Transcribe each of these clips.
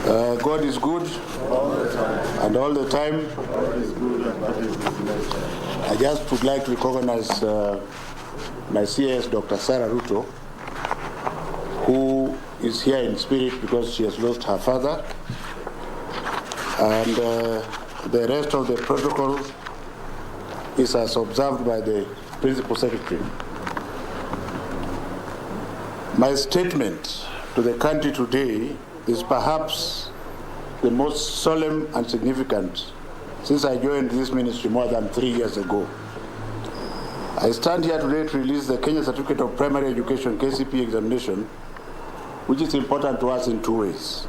God is good all the time. and all the time. God is good and that is his nature. I just would like to recognize my CS, Dr. Sarah Ruto, who is here in spirit because she has lost her father, and the rest of the protocol is as observed by the Principal Secretary. My statement to the country today is perhaps the most solemn and significant since I joined this ministry more than 3 years ago. I stand here today to release the Kenya Certificate of Primary Education KCPE examination, which is important to us in two ways.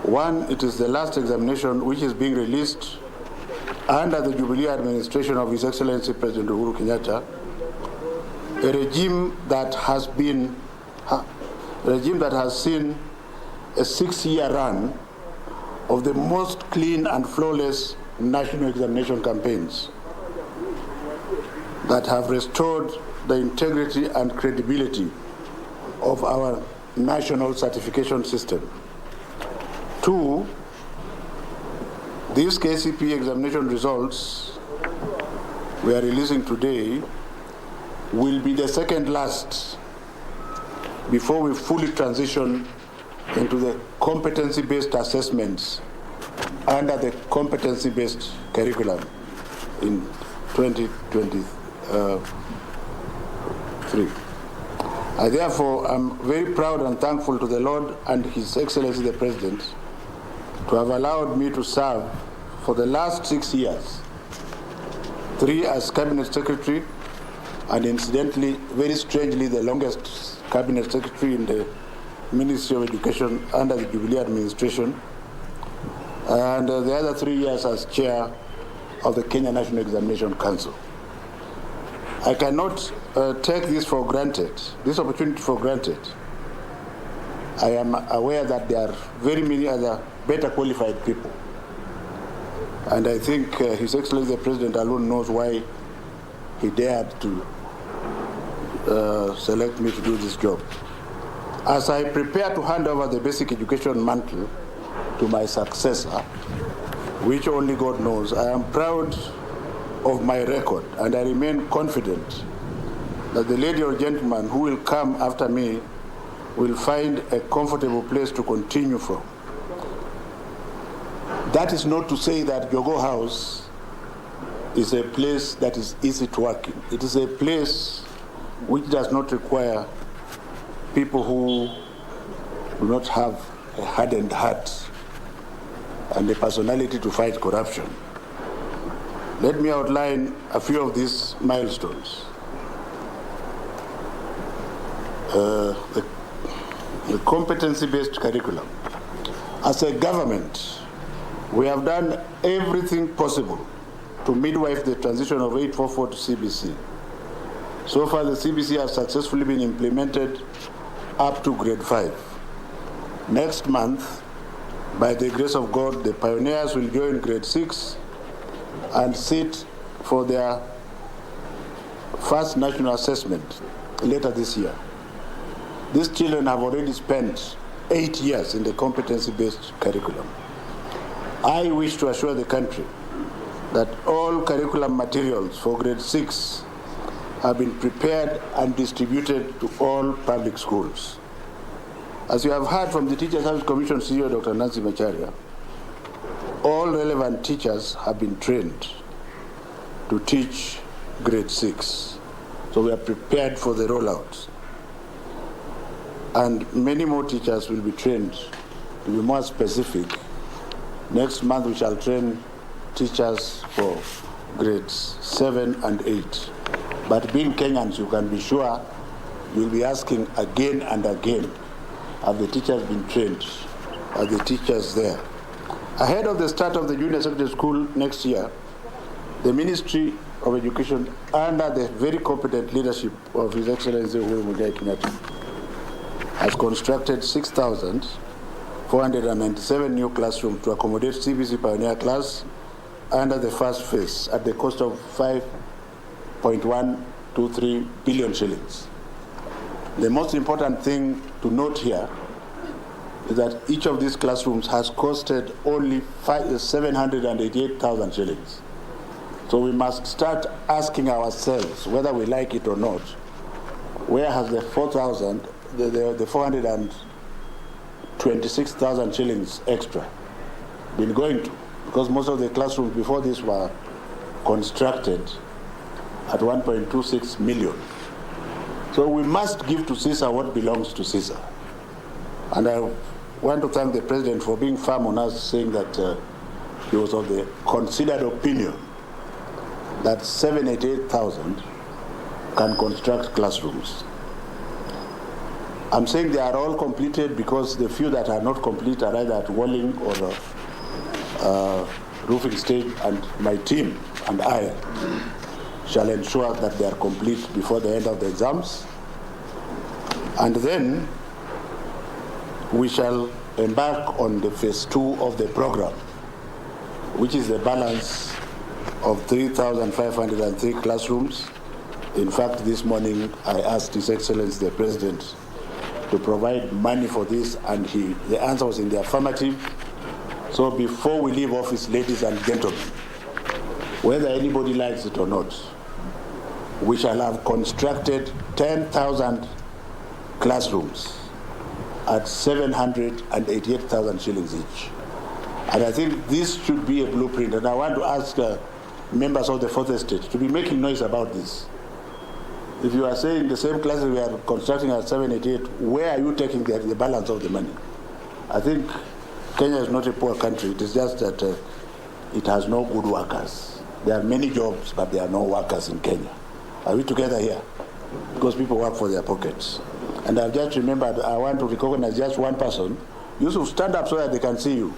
One, it is the last examination which is being released under the Jubilee administration of His Excellency President Uhuru Kenyatta, a regime that has seen a 6-year run of the most clean and flawless national examination campaigns that have restored the integrity and credibility of our national certification system. Two, these KCPE examination results we are releasing today will be the second last before we fully transition into the competency-based assessments under the competency-based curriculum in 2023. I therefore am very proud and thankful to the Lord and His Excellency the President to have allowed me to serve for the last 6 years, 3 as Cabinet Secretary, and incidentally, very strangely, the longest Cabinet Secretary in the Ministry of Education under the Jubilee administration, and the other 3 years as Chair of the Kenya National Examination Council. I cannot take this for granted, this opportunity for granted. I am aware that there are very many other better qualified people. And I think His Excellency the President alone knows why he dared to select me to do this job. As I prepare to hand over the basic education mantle to my successor, which only God knows, I am proud of my record, and I remain confident that the lady or gentleman who will come after me will find a comfortable place to continue from. That is not to say that Jogo House is a place that is easy to work in. It is a place which does not require people who do not have a hardened heart and a personality to fight corruption. Let me outline a few of these milestones. The competency-based curriculum. As a government, we have done everything possible to midwife the transition of 844 to CBC. So far, the CBC has successfully been implemented up to grade 5. Next month, by the grace of God, the pioneers will join grade 6 and sit for their first national assessment later this year. These children have already spent 8 years in the competency-based curriculum. I wish to assure the country that all curriculum materials for grade 6 have been prepared and distributed to all public schools. As you have heard from the Teacher Service Commission CEO, Dr. Nancy Macharia, all relevant teachers have been trained to teach grade 6. So we are prepared for the rollout. And many more teachers will be trained. To be more specific, next month we shall train teachers for grades 7 and 8. But being Kenyans, you can be sure you'll be asking again and again, have the teachers been trained? Are the teachers there? Ahead of the start of the junior secondary school next year, the Ministry of Education, under the very competent leadership of His Excellency Uhuru Muigai Kenyatta, has constructed 6,497 new classrooms to accommodate CBC Pioneer class under the first phase at the cost of 5.123 billion shillings. The most important thing to note here is that each of these classrooms has costed only 788,000 shillings. So we must start asking ourselves, whether we like it or not, where has the 426,000 shillings extra been going to? Because most of the classrooms before this were constructed at 1.26 million. So we must give to Caesar what belongs to Caesar. And I want to thank the President for being firm on us, saying that he was of the considered opinion that 788,000 can construct classrooms. I'm saying they are all completed because the few that are not complete are either at walling or roofing stage, and my team and I shall ensure that they are complete before the end of the exams. And then we shall embark on the phase 2 of the program, which is the balance of 3,503 classrooms. In fact, this morning I asked His Excellency the President to provide money for this, and the answer was in the affirmative. So before we leave office, ladies and gentlemen, whether anybody likes it or not, we shall have constructed 10,000 classrooms at 788,000 shillings each. And I think this should be a blueprint. And I want to ask members of the Fourth Estate to be making noise about this. If you are saying the same classes we are constructing at 788, where are you taking the balance of the money? I think Kenya is not a poor country. It is just that it has no good workers. There are many jobs, but there are no workers in Kenya. Are we together here? Because people work for their pockets. And I've just remembered, I want to recognize just one person. Yusuf, stand up so that they can see you.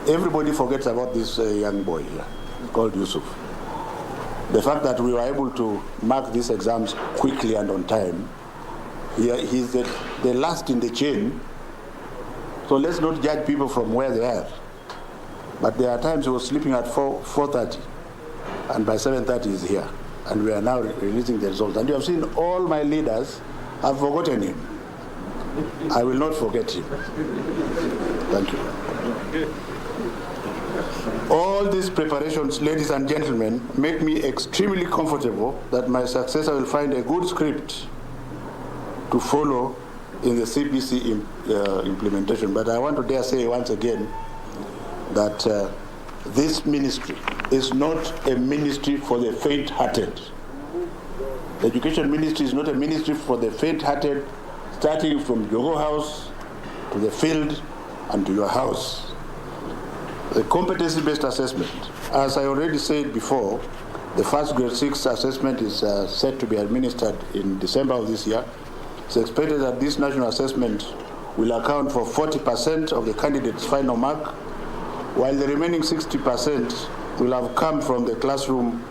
Everybody forgets about this young boy here called Yusuf. The fact that we were able to mark these exams quickly and on time, he's the last in the chain. So let's not judge people from where they are. But there are times he was sleeping at 4:30, and by 7:30 he's here. And we are now releasing the results. And you have seen all my leaders have forgotten him. I will not forget him. Thank you. All these preparations, ladies and gentlemen, make me extremely comfortable that my successor will find a good script to follow in the CBC implementation. But I want to dare say once again that this ministry is not a ministry for the faint-hearted. The education ministry is not a ministry for the faint-hearted, starting from your house to the field and to your house. The competency-based assessment, as I already said before, the first grade 6 assessment is set to be administered in December of this year. It's expected that this national assessment will account for 40% of the candidate's final mark, while the remaining 60% will have come from the classroom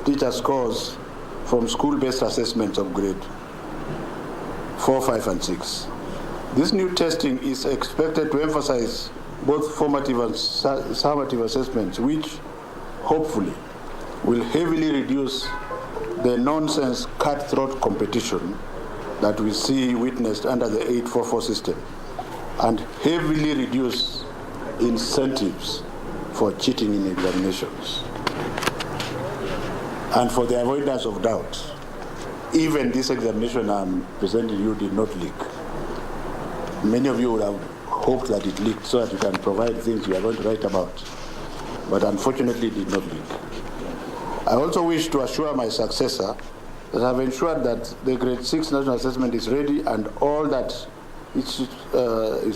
teacher scores from school-based assessments of grade 4, 5, and 6. This new testing is expected to emphasize both formative and summative assessments, which hopefully will heavily reduce the nonsense cutthroat competition that we see witnessed under the 844 system, and heavily reduce incentives for cheating in examinations. And for the avoidance of doubt, even this examination I'm presenting you did not leak. Many of you would have hoped that it leaked so that you can provide things you are going to write about, but unfortunately it did not leak. I also wish to assure my successor that I've ensured that the grade 6 national assessment is ready, and all that is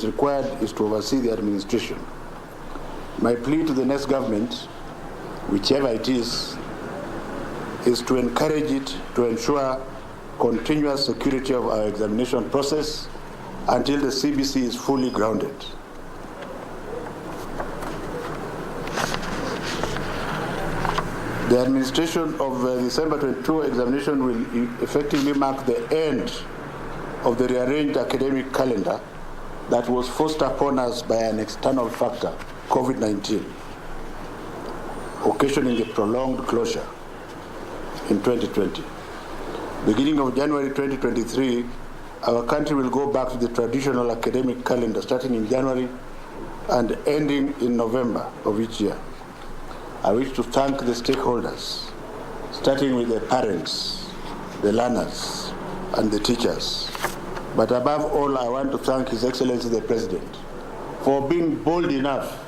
required is to oversee the administration. My plea to the next government, whichever it is to encourage it to ensure continuous security of our examination process until the CBC is fully grounded. The administration of the December 22 examination will effectively mark the end of the rearranged academic calendar that was forced upon us by an external factor, COVID-19, occasioning a prolonged closure in 2020. Beginning of January 2023, our country will go back to the traditional academic calendar starting in January and ending in November of each year. I wish to thank the stakeholders, starting with the parents, the learners, and the teachers. But above all, I want to thank His Excellency the President for being bold enough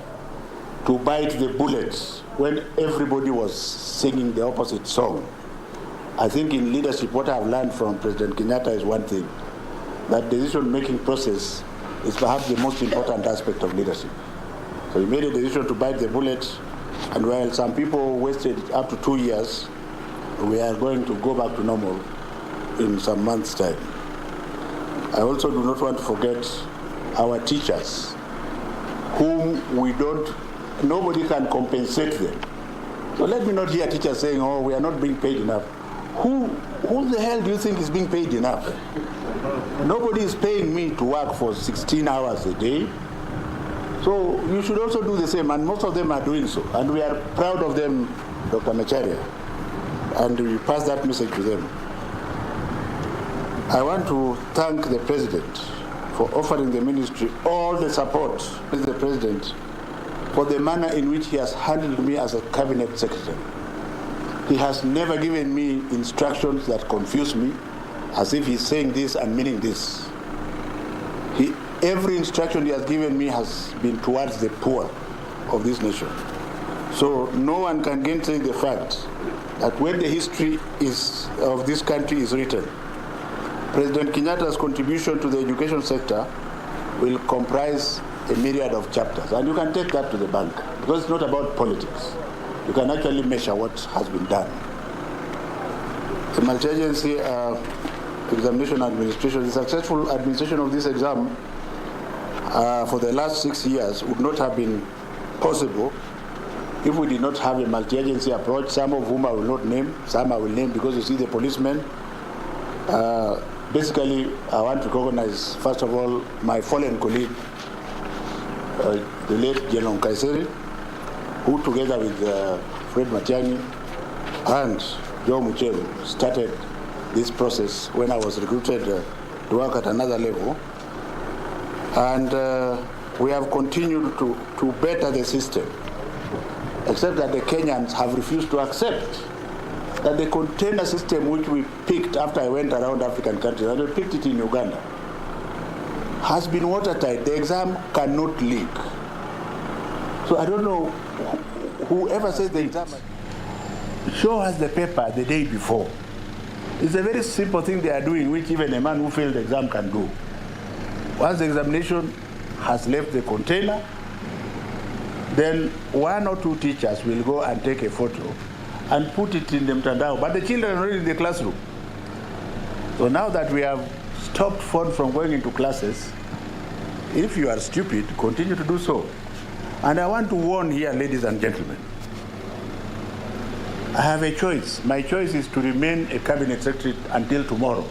to bite the bullets when everybody was singing the opposite song. I think in leadership, what I've learned from President Kenyatta is one thing, that decision-making process is perhaps the most important aspect of leadership. So he made a decision to bite the bullet, and while some people wasted up to 2 years, we are going to go back to normal in some months' time. I also do not want to forget our teachers, whom nobody can compensate them. So let me not hear teachers saying, oh, we are not being paid enough. Who the hell do you think is being paid enough? Nobody is paying me to work for 16 hours a day. So you should also do the same, and most of them are doing so. And we are proud of them, Dr. Macharia, and we pass that message to them. I want to thank the President for offering the ministry all the support, the President, for the manner in which he has handled me as a cabinet secretary. He has never given me instructions that confuse me, as if he's saying this and meaning this. Every instruction he has given me has been towards the poor of this nation. So no one can gainsay the fact that when the history of this country is written, President Kenyatta's contribution to the education sector will comprise a myriad of chapters. And you can take that to the bank, because it's not about politics. You can actually measure what has been done. The multi-agency examination administration, the successful administration of this exam for the last 6 years would not have been possible if we did not have a multi-agency approach, some of whom I will not name, some I will name because you see the policemen. Basically, I want to recognize, first of all, my fallen colleague, the late General Kaiseri, who together with Fred Matiang'i and Joe Mucheru started this process when I was recruited to work at another level. And we have continued to better the system, except that the Kenyans have refused to accept that the container system which we picked after I went around African countries, and we picked it in Uganda, has been watertight. The exam cannot leak. So I don't know, whoever says the exam, show us the paper the day before. It's a very simple thing they are doing, which even a man who failed the exam can do. Once the examination has left the container, then 1 or 2 teachers will go and take a photo and put it in the mtandao. But the children are already in the classroom. So now that we have stopped phone from going into classes, if you are stupid, continue to do so. And I want to warn here, ladies and gentlemen, I have a choice. My choice is to remain a cabinet secretary until tomorrow.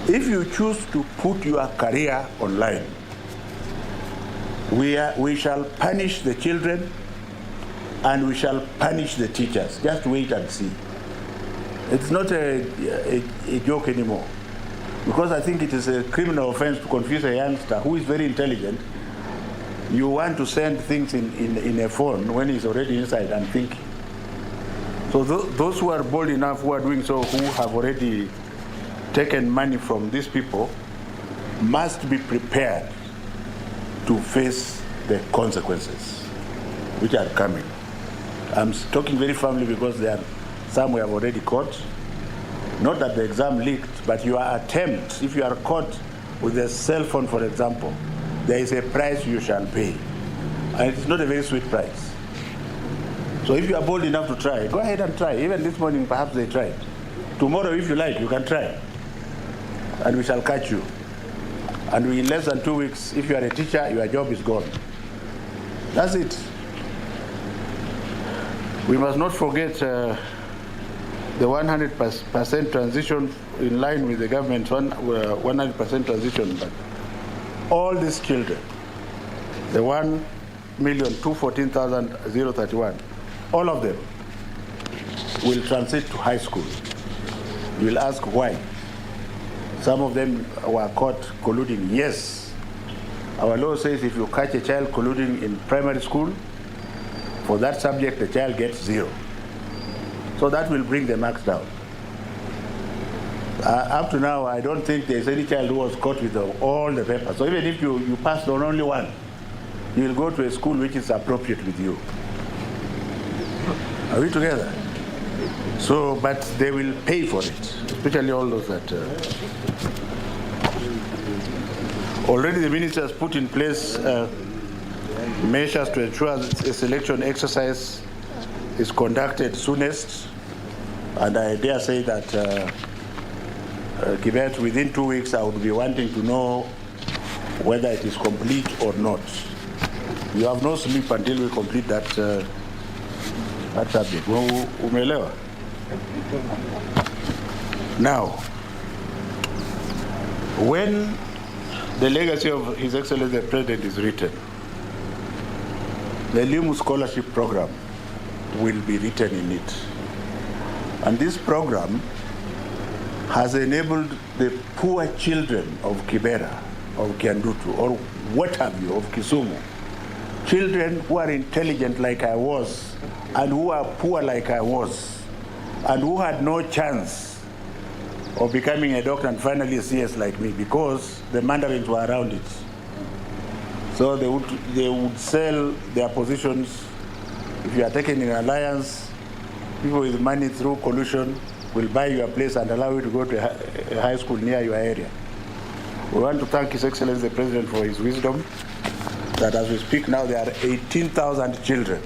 If you choose to put your career online, we shall punish the children and we shall punish the teachers. Just wait and see. It's not a joke anymore, because I think it is a criminal offense to confuse a youngster who is very intelligent. You want to send things in a phone when he's already inside and thinking. So those who are bold enough, who are doing so, who have already taken money from these people, must be prepared to face the consequences which are coming. I'm talking very firmly because there are some we have already caught. Not that the exam leaked, but your attempt, if you are caught with a cell phone, for example, there is a price you shall pay. And it's not a very sweet price. So if you are bold enough to try, go ahead and try. Even this morning, perhaps they tried. Tomorrow, if you like, you can try. And we shall catch you. And in less than 2 weeks, if you are a teacher, your job is gone. That's it. We must not forget the 100% transition in line with the government's 100% transition. But all these children, the 1,214,031, all of them will transit to high school. You will ask why. Some of them were caught colluding. Yes, our law says if you catch a child colluding in primary school, for that subject, the child gets 0. So that will bring the marks down. Up to now, I don't think there's any child who was caught with all the papers. So even if you passed on only one, you will go to a school which is appropriate with you. Are we together? So, but they will pay for it, especially all those that... Already the minister has put in place measures to ensure that a selection exercise is conducted soonest, and I dare say that Kibet, within 2 weeks I would be wanting to know whether it is complete or not. You have no sleep until we complete that subject. Umeelewa? Now, when the legacy of His Excellency the President is written, the LIMU scholarship program will be written in it. And this program has enabled the poor children of Kibera, of Kiandutu, or what have you, of Kisumu, children who are intelligent like I was, and who are poor like I was, and who had no chance of becoming a doctor and finally a CS like me, because the mandarins were around it. So they would sell their positions. If you are taken in alliance, people with money through collusion will buy your place and allow you to go to a high school near your area. We want to thank His Excellency the President for his wisdom, that as we speak now there are 18,000 children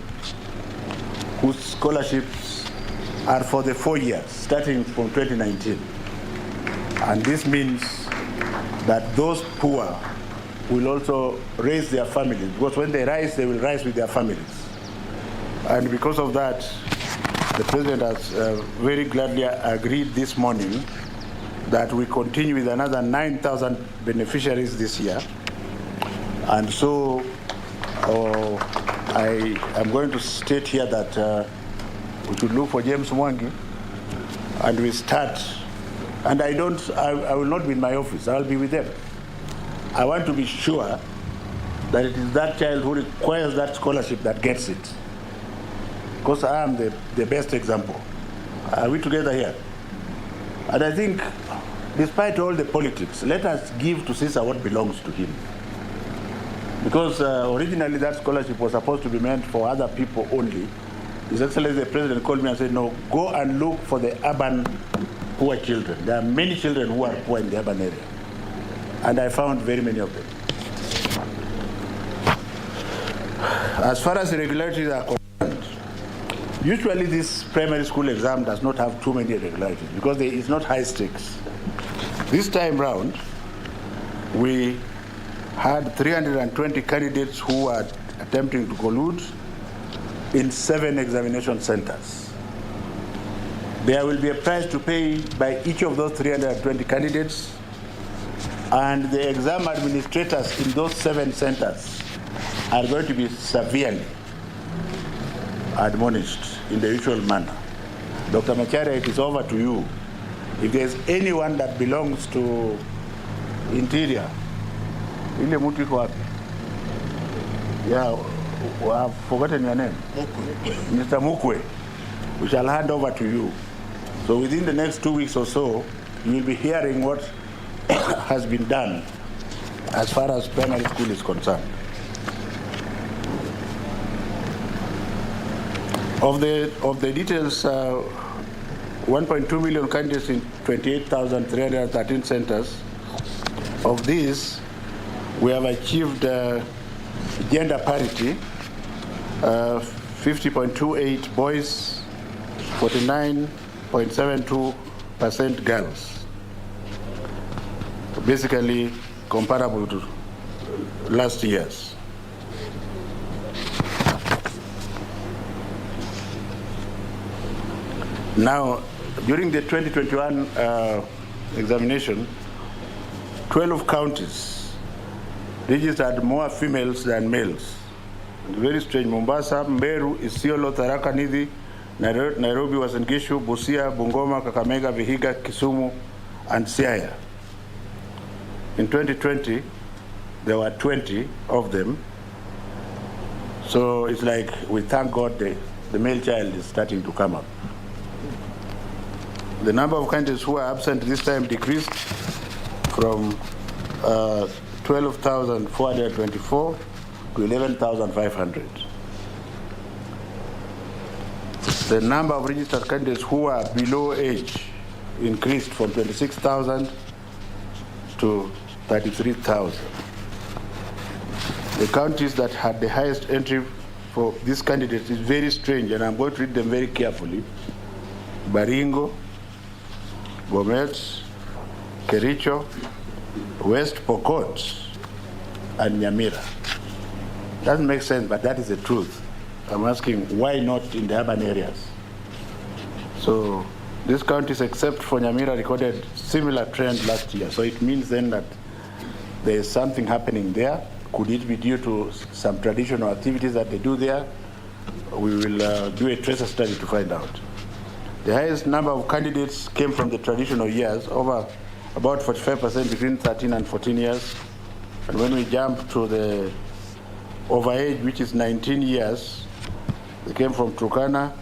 whose scholarships are for the 4 years, starting from 2019. And this means that those poor will also raise their families, because when they rise, they will rise with their families. And because of that, the President has very gladly agreed this morning that we continue with another 9,000 beneficiaries this year. And so I am going to state here that we should look for James Mwangi, and we start. And I will not be in my office, I will be with them. I want to be sure that it is that child who requires that scholarship that gets it. Because I am the best example. Are we together here? And I think, despite all the politics, let us give to Caesar what belongs to him. Because originally that scholarship was supposed to be meant for other people only. His Excellency the President called me and said, no, go and look for the urban poor children. There are many children who are poor in the urban area. And I found very many of them. As far as irregularities are concerned, usually this primary school exam does not have too many irregularities because it's not high stakes. This time round, we had 320 candidates who are attempting to collude in 7 examination centers. There will be a price to pay by each of those 320 candidates, and the exam administrators in those 7 centers are going to be severely admonished in the usual manner. Dr. Macharia, it is over to you. If there's anyone that belongs to Interior, ile mtu iko wapi? Yeah, I've forgotten your name. Mr. Mukwe. We shall hand over to you. So within the next 2 weeks or so, you will be hearing what has been done as far as primary school is concerned. Of the details, 1.2 million candidates in 28,313 centers. Of these, we have achieved gender parity, 50.28 boys, 49.72% girls. Basically comparable to last year's. Now, during the 2021 examination, 12 counties registered more females than males. Very strange. Mombasa, Mberu, Isiolo, Tharaka Nithi, Nairobi, Uasin Gishu, Busia, Bungoma, Kakamega, Vihiga, Kisumu, and Siaya. In 2020, there were 20 of them. So it's like we thank God the male child is starting to come up. The number of candidates who are absent this time decreased from 12,424 to 11,500. The number of registered candidates who are below age increased from 26,000 to 33,000. The counties that had the highest entry for these candidates is very strange, and I'm going to read them very carefully. Baringo, Bomet, Kericho, West Pokot, and Nyamira. Doesn't make sense, but that is the truth. I'm asking, why not in the urban areas? So these counties, except for Nyamira, recorded similar trend last year. So it means then that there is something happening there. Could it be due to some traditional activities that they do there? We will do a tracer study to find out. The highest number of candidates came from the traditional years, over about 45% between 13 and 14 years. And when we jump to the overage, which is 19 years, they came from Turkana,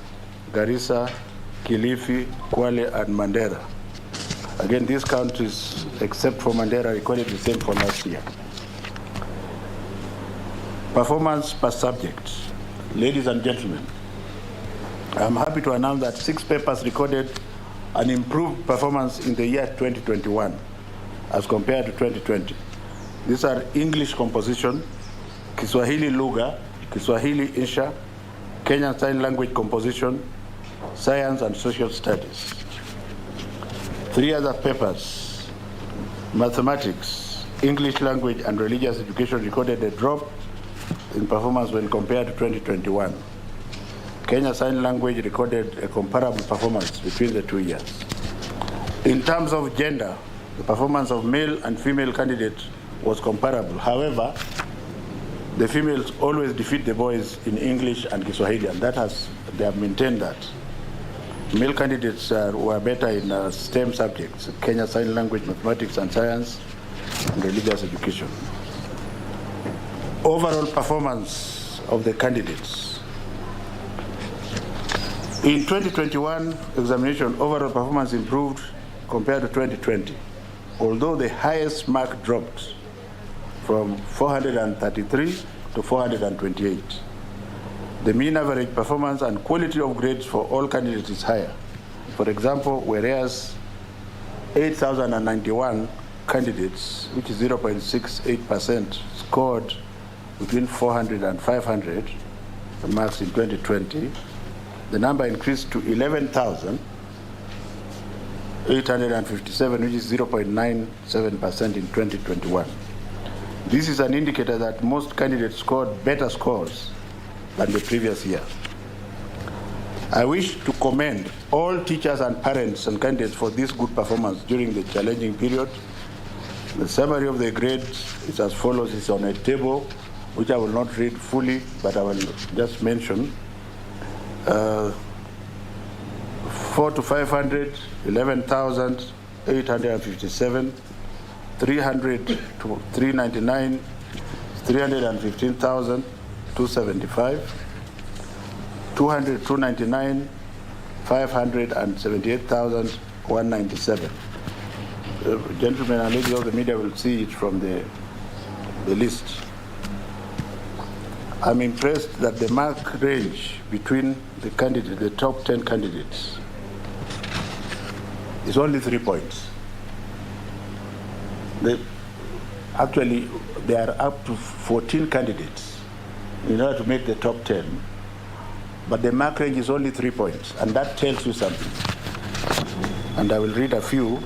Garissa, Kilifi, Kwale, and Mandera. Again, these counties, except for Mandera, recorded the same for last year. Performance per subject. Ladies and gentlemen, I'm happy to announce that 6 papers recorded an improved performance in the year 2021 as compared to 2020. These are English composition, Kiswahili Lugha, Kiswahili Insha, Kenyan Sign Language composition, Science and Social Studies. 3 other papers, Mathematics, English Language and Religious Education, recorded a drop in performance when compared to 2021. Kenya Sign Language recorded a comparable performance between the 2 years. In terms of gender, the performance of male and female candidates was comparable. However, the females always defeat the boys in English and Kiswahili, and they have maintained that. Male candidates were better in STEM subjects, Kenya Sign Language, Mathematics and Science, and Religious Education. Overall performance of the candidates. In 2021 examination, overall performance improved compared to 2020, although the highest mark dropped from 433 to 428. The mean average performance and quality of grades for all candidates is higher. For example, whereas 8,091 candidates, which is 0.68%, scored between 400 and 500 marks in 2020, the number increased to 11,857, which is 0.97% in 2021. This is an indicator that most candidates scored better scores than the previous year. I wish to commend all teachers and parents and candidates for this good performance during the challenging period. The summary of the grades is as follows. It's on a table, which I will not read fully, but I will just mention. 4 to 500, 11,857, 300 to 399, 315,275, 200 to 299, 578,197. Gentlemen and ladies of the media will see it from the list. I'm impressed that the mark range between the candidates, the top 10 candidates, is only 3 points. Actually, there are up to 14 candidates in order to make the top 10, but the mark range is only 3 points, and that tells you something. And I will read a few.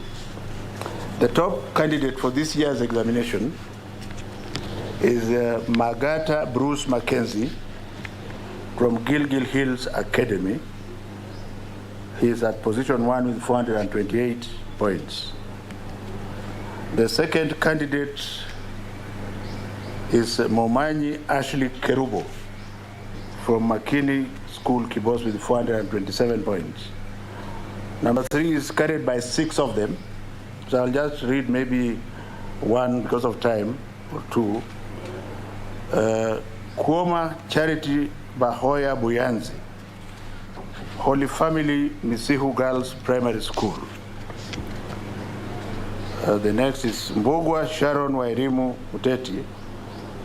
The top candidate for this year's examination is Magata Bruce Mackenzie from Gilgil Hills Academy. He is at position 1 with 428 points. The second candidate is Momanyi Ashley Kerubo from Makini School, Kibos, with 427 points. Number 3 is carried by 6 of them. So I'll just read maybe one because of time, or two. Kuoma Charity Bahoya Buyanzi, Holy Family Misihu Girls Primary School. The next is Mbogwa Sharon Wairimu Uteti,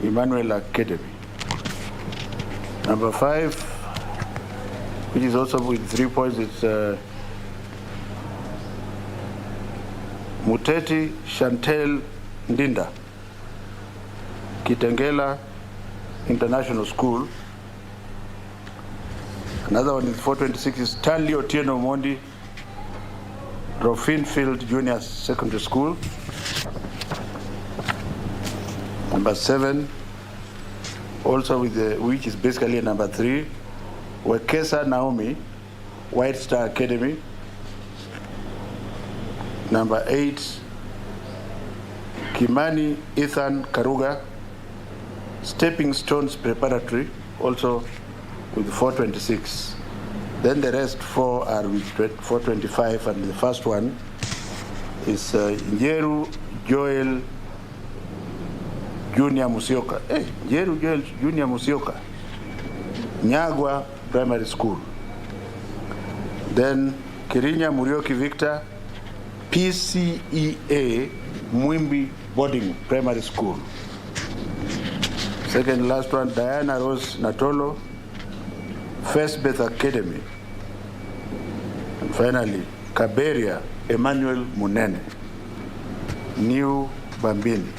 Emmanuel Academy. Number 5, which is also with 3 points, it's Muteti Chantel Ndinda, Kitengela International School. Another one is 426 is Stanley Otieno Mondi, Rofinfield Junior Secondary School. Number 7, also with which is basically number 3, Wekesa Naomi, White Star Academy. Number 8, Kimani Ethan Karuga, Stepping Stones Preparatory, also with 426. Then the rest 4 are with 425, and the first one is Njeru Joel Junior Musioka. Njeru Joel Junior Musioka, Nyagwa Primary School. Then Kirinya Murioki Victor, PCEA Mwimbi Boarding Primary School. Second last one, Diana Rose Natolo, First Beth Academy. And finally, Kaberia Emmanuel Munene, New Bambini.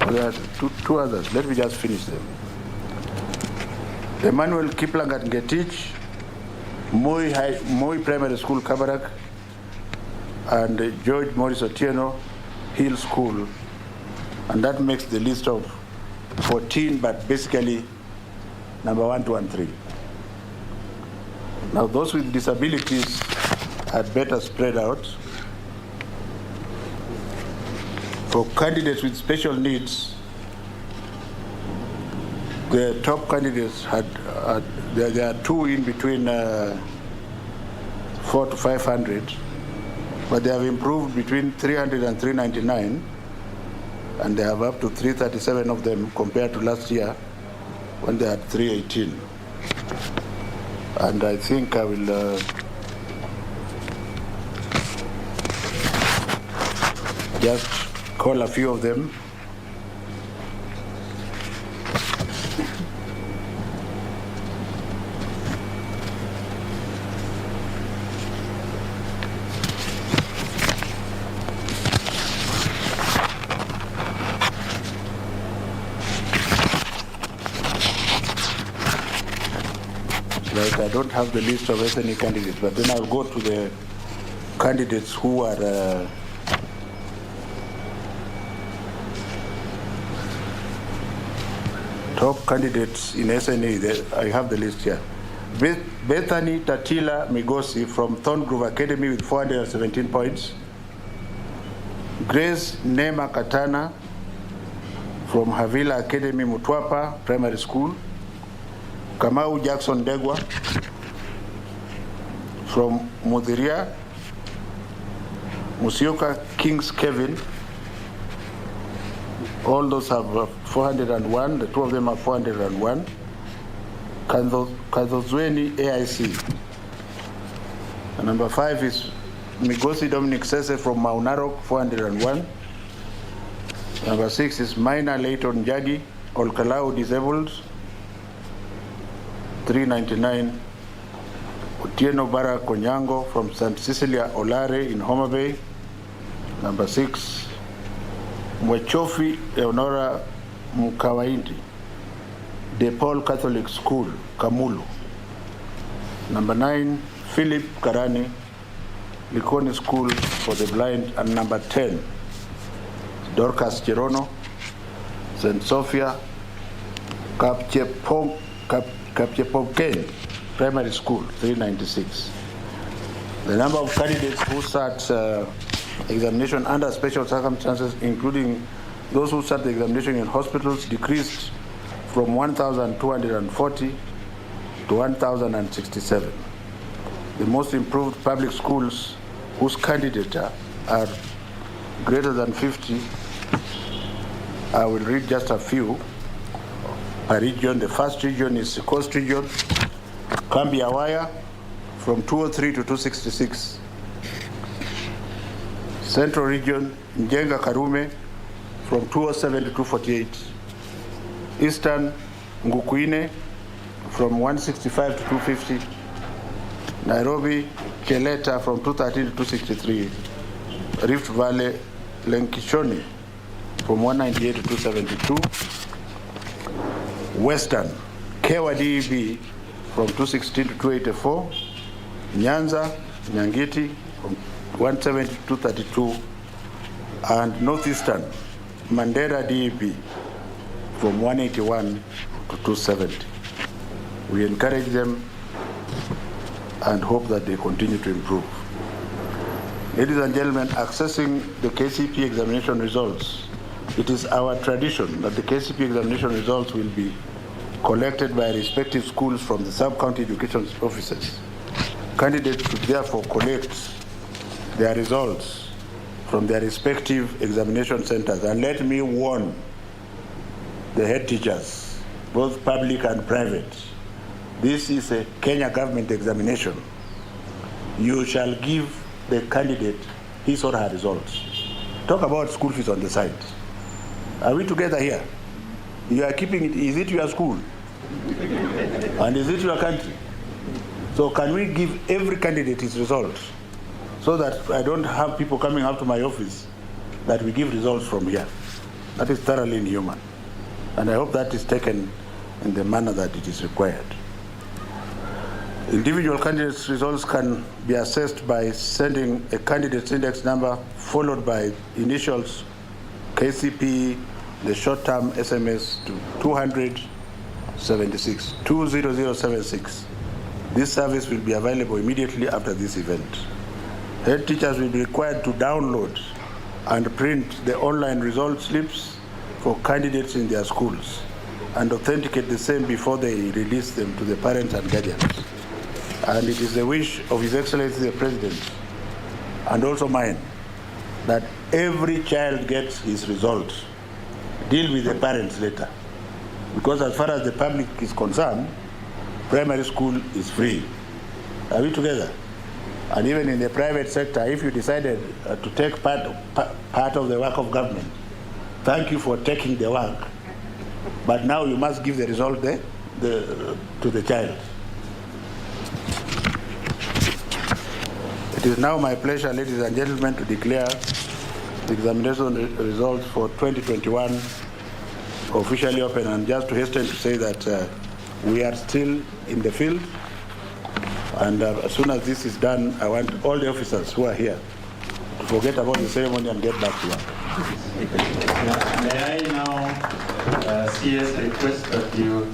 There are two others. Let me just finish them. Emmanuel Kiplangat Ngetich, Moi Primary School, Kabarak, and George Morris Otieno Hill School. And that makes the list of 14, but basically number 1, 2, and 3. Now those with disabilities are better spread out. For candidates with special needs, the top candidates there are 2 in between 4 to 500, but they have improved between 300 and 399, and they have up to 337 of them compared to last year when they had 318. And I think I will just call a few of them. I don't have the list of SNE candidates, but then I'll go to the candidates who are top candidates in SNE. I have the list here. Bethany Tatila Migosi from Thorngrove Academy with 417 points. Grace Nema Katana from Havila Academy, Mutwapa Primary School. Kamau Jackson Degwa from Mudhiria. Musioka Kings Kevin. All those have 401. The 2 of them have 401. Kazozweni AIC. And number 5 is Migosi Dominic Sese from Maunarok, 401. Number 6 is Minor Leighton Jagi, Olkalau Disabled, 399. Otieno Bara Konyango from St. Cecilia Olare in Homa Bay. Number 6. Mwechofi Leonora Mukawaindi, De Paul Catholic School, Kamulu. Number 9. Philip Karani, Likoni School for the Blind. And number 10. Dorcas Cherono, St. Sophia, Kapchepomken Primary School, 396. The number of candidates who start examination under special circumstances, including those who start the examination in hospitals, decreased from 1,240 to 1,067. The most improved public schools whose candidates are greater than 50, I will read just a few. Per region, the first region is the Coast Region, Kambi Awaya from 203 to 266. Central Region, Njenga Karume from 207 to 248. Eastern, Ngukuine from 165 to 250. Nairobi, Keleta from 213 to 263. Rift Valley, Lenkishoni from 198 to 272. Western, Kewa DEB from 216 to 284. Nyanza, Nyangiti from 170 to 232. And Northeastern, Mandera DEB from 181 to 270. We encourage them and hope that they continue to improve. Ladies and gentlemen, accessing the KCPE examination results, it is our tradition that the KCPE examination results will be collected by respective schools from the sub-county education offices. Candidates should therefore collect their results from their respective examination centers. And let me warn the head teachers, both public and private, this is a Kenya government examination. You shall give the candidate his or her results. Talk about school fees on the side. Are we together here? You are keeping it, is it your school? And is it your country? So can we give every candidate his results so that I don't have people coming up to my office that we give results from here? That is thoroughly inhuman. And I hope that is taken in the manner that it is required. Individual candidates' results can be assessed by sending a candidate's index number followed by initials KCPE, the short-term SMS to 20076, 20076. This service will be available immediately after this event. Head teachers will be required to download and print the online result slips for candidates in their schools and authenticate the same before they release them to the parents and guardians. And it is the wish of His Excellency the President and also mine that every child gets his results. Deal with the parents later. Because as far as the public is concerned, primary school is free. Are we together? And even in the private sector, if you decided to take part of the work of government, thank you for taking the work. But now you must give the result to the child. It is now my pleasure, ladies and gentlemen, to declare the examination results for 2021 officially open. And just to hasten to say that we are still in the field. And as soon as this is done, I want all the officers who are here to forget about the ceremony and get back to work. May I now, CS, request that you